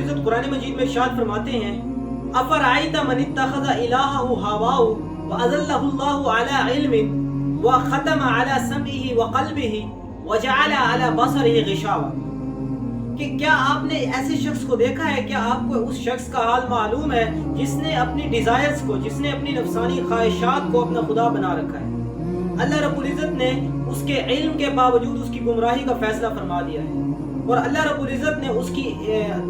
العزت قرآن مجید میں ارشاد فرماتے ہیں افرأیت من اتخذ الہہ ہواہ واضلہ اللہ علی علم وختم علی سمعہ وقلبہ وجعل علی بصرہ غشاوہ، کہ کیا آپ نے ایسے شخص کو دیکھا ہے؟ کیا آپ کو اس شخص کا حال معلوم ہے جس نے اپنی ڈیزائرز کو، جس نے اپنی نفسانی خواہشات کو اپنا خدا بنا رکھا ہے؟ اللہ رب العزت نے اس کے علم کے باوجود اس کی گمراہی کا فیصلہ فرما دیا ہے، اور اللہ رب العزت نے اس کی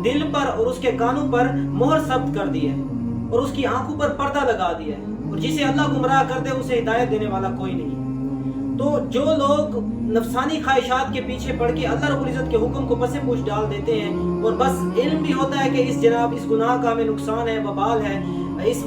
دل پر اور اس کے کانوں پر مہر ثبت کر دی ہے، اور اس کی آنکھوں پر پردہ لگا دیا ہے، اور جسے اللہ گمراہ کر دے اسے ہدایت دینے والا کوئی نہیں۔ تو جو لوگ نفسانی خواہشات کے پیچھے پڑ کے اللہ رب العزت کے حکم کو پس پوش ڈال دیتے ہیں، اور بس علم بھی ہوتا ہے کہ اس گناہ کا ہمیں نقصان ہے، وبال ہے، اس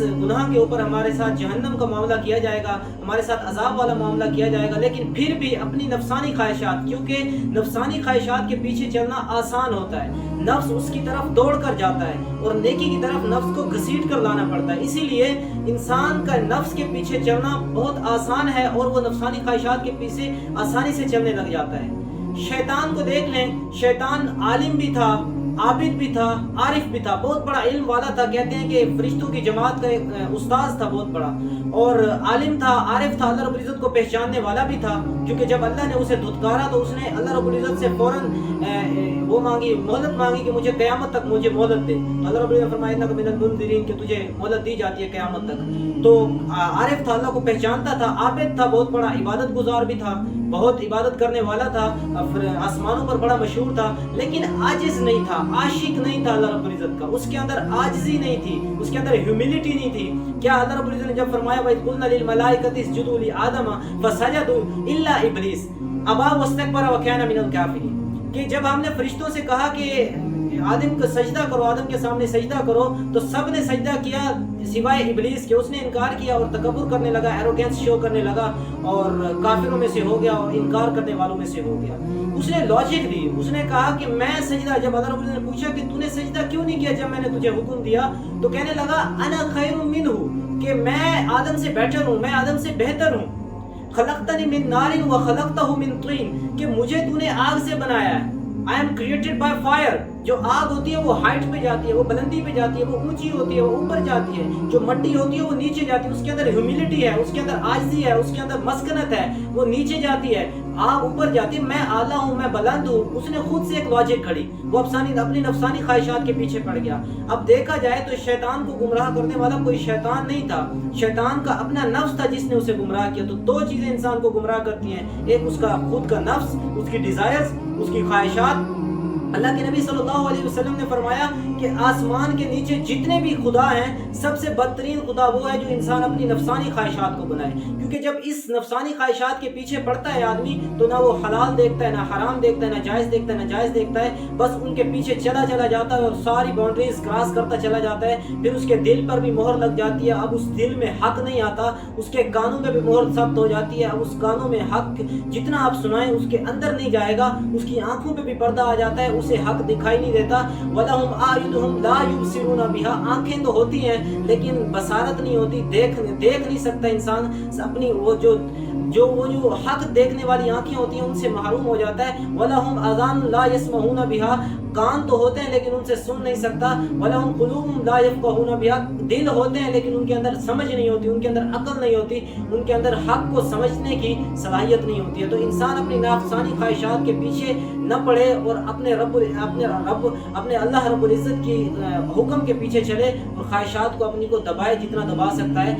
گناہ کے اوپر ہمارے ساتھ جہنم کا معاملہ کیا جائے گا، ہمارے ساتھ عذاب والا معاملہ کیا جائے گا، لیکن پھر بھی اپنی نفسانی خواہشات، کیونکہ نفسانی خواہشات کے پیچھے چلنا آسان ہوتا ہے، نفس اس کی طرف دوڑ کر جاتا ہے اور نیکی کی طرف نفس کو گھسیٹ کر لانا پڑتا ہے، اسی لیے انسان کا نفس کے پیچھے چلنا بہت آسان ہے، اور وہ نفسانی خواہشات کے پیچھے آسانی سے چلنے لگ جاتا ہے۔ شیطان کو دیکھ لیں، شیطان عالم بھی تھا، عابد بھی تھا، عارف بھی تھا، بہت بڑا علم والا تھا، کہتے ہیں کہ فرشتوں کی جماعت کا ایک استاذ تھا بہت بڑا، اور عالم تھا، عارف تھا، اللہ رب العزت کو پہچاننے والا بھی تھا، کیونکہ جب اللہ نے اسے دھتکارا تو اس نے اللہ رب العزت سے فوراً وہ مانگی، مہلت مانگی کہ مجھے قیامت تک مجھے مہلت دے، تو اللہ رب العزت نے فرمایا انک من المنذرین، کہ تجھے مہلت دی جاتی ہے قیامت تک۔ تو عارف تھا، اللہ کو پہچانتا تھا، عابد تھا، بہت بڑا عبادت گزار بھی تھا، بہت عبادت کرنے والا تھا، آسمانوں پر بڑا مشہور تھا، لیکن عاجز نہیں تھا، عاشق نہیں تھا اللہ رب العزت کا، اس کے اندر عاجزی نہیں تھی، اس کے اندر ہیوملٹی نہیں تھی۔ کیا اللہ رب العزت نے جب فرمایا وَإِذْ قُلْنَا لِلْمَلَائِكَةِ اسْجُدُوا لِآدَمَ فَسَجَدُوا إِلَّا إِبْلِيسَ أَبَىٰ وَاسْتَكْبَرَ وَكَانَ مِنَ الْكَافِرِينَ، کہ جب ہم نے فرشتوں سے کہا کہ آدم کو سجدہ کرو، آدم کے سامنے سجدہ کرو، تو سب نے سجدہ کیا سوائے ابلیس کے، اس نے انکار کیا اور تکبر کرنے لگا، ایروگینس شو کرنے لگا، اور کافروں میں سے ہو گیا اور انکار کرنے والوں میں سے ہو گیا۔ اس نے لاجک دی، اس نے کہا کہ میں سجدہ، جب اللہ رب العزت نے پوچھا کہ تو نے سجدہ کیوں نہیں کیا جب میں نے تجھے حکم دیا، تو کہنے لگا انا خیر منہ، کہ میں آدم سے بیٹر ہوں، میں آدم سے بہتر ہوں۔ خلقتنی من نار وخلقتہ من طین، کہ مجھے تو نے آگ سے بنایا ہے، I am created by fire۔ جو آگ ہوتی ہے وہ ہائٹ پہ جاتی ہے، وہ بلندی پہ جاتی ہے، وہ اونچی ہوتی ہے، وہ اوپر جاتی ہے، جو مٹی ہوتی ہے وہ نیچے جاتی ہے، اس کے اندر ہیوملٹی ہے، اس کے اندر عاجزی ہے، اس کے اندر مسکنت ہے، وہ نیچے جاتی ہے، آگ اوپر جاتی ہے، میں اعلیٰ ہوں، میں بلند ہوں۔ اس نے خود سے ایک لاجک کھڑی، وہ اپنی نفسانی خواہشات کے پیچھے پڑ گیا۔ اب دیکھا جائے تو شیطان کو گمراہ کرنے والا کوئی شیطان نہیں تھا، شیطان کا اپنا نفس تھا جس نے اسے گمراہ کیا۔ تو دو چیزیں انسان کو گمراہ کرتی ہیں، ایک اس کا خود کا نفس، اس کی ڈیزائرز، اس کی خواہشات۔ اللہ کے نبی صلی اللہ علیہ وسلم نے فرمایا کہ آسمان کے نیچے جتنے بھی خدا ہیں، سب سے بدترین خدا وہ ہے جو انسان اپنی نفسانی خواہشات کو بنائے، کیونکہ جب اس نفسانی خواہشات کے پیچھے پڑتا ہے آدمی تو نہ وہ حلال دیکھتا ہے، نہ حرام دیکھتا ہے، نہ جائز دیکھتا ہے، نہ جائز دیکھتا ہے، بس ان کے پیچھے چلا جاتا ہے اور ساری باؤنڈریز کراس کرتا چلا جاتا ہے۔ پھر اس کے دل پر بھی مہر لگ جاتی ہے، اب اس دل میں حق نہیں آتا، اس کے کانوں میں بھی مہر ثبت ہو جاتی ہے، اب اس کانوں میں حق جتنا آپ سنائیں اس کے اندر نہیں جائے گا، اس کی آنکھوں پہ بھی پردہ آ جاتا ہے، اسے حق دکھائی نہیں دیتا۔ وَلَهُمْ أَعْيُنُهُمْ لَا يُبْصِرُونَ بِهَا، آنکھیں تو ہوتی ہیں لیکن بصارت نہیں ہوتی، دیکھ نہیں سکتا انسان اپنی وہ جو حق دیکھنے والی آنکھیں ہوتی ہیں ان سے محروم ہو جاتا ہے۔ وَلَهُمْ آذَانٌ لَا يَسْمَعُونَ بِهَا، کان تو ہوتے ہیں لیکن ان سے سن نہیں سکتا۔ وَلَهُمْ قُلُوبٌ لَا يَفْقَهُونَ بِهَا، دل ہوتے ہیں لیکن ان کے اندر سمجھ نہیں ہوتی، ان کے اندر عقل نہیں ہوتی، ان کے اندر حق کو سمجھنے کی صلاحیت نہیں ہوتی ہے۔ تو انسان اپنی نفسانی خواہشات کے پیچھے نہ پڑے اور اپنے اللہ رب العزت کی حکم کے پیچھے چلے اور خواہشات کو اپنی کو دبائے جتنا دبا سکتا ہے۔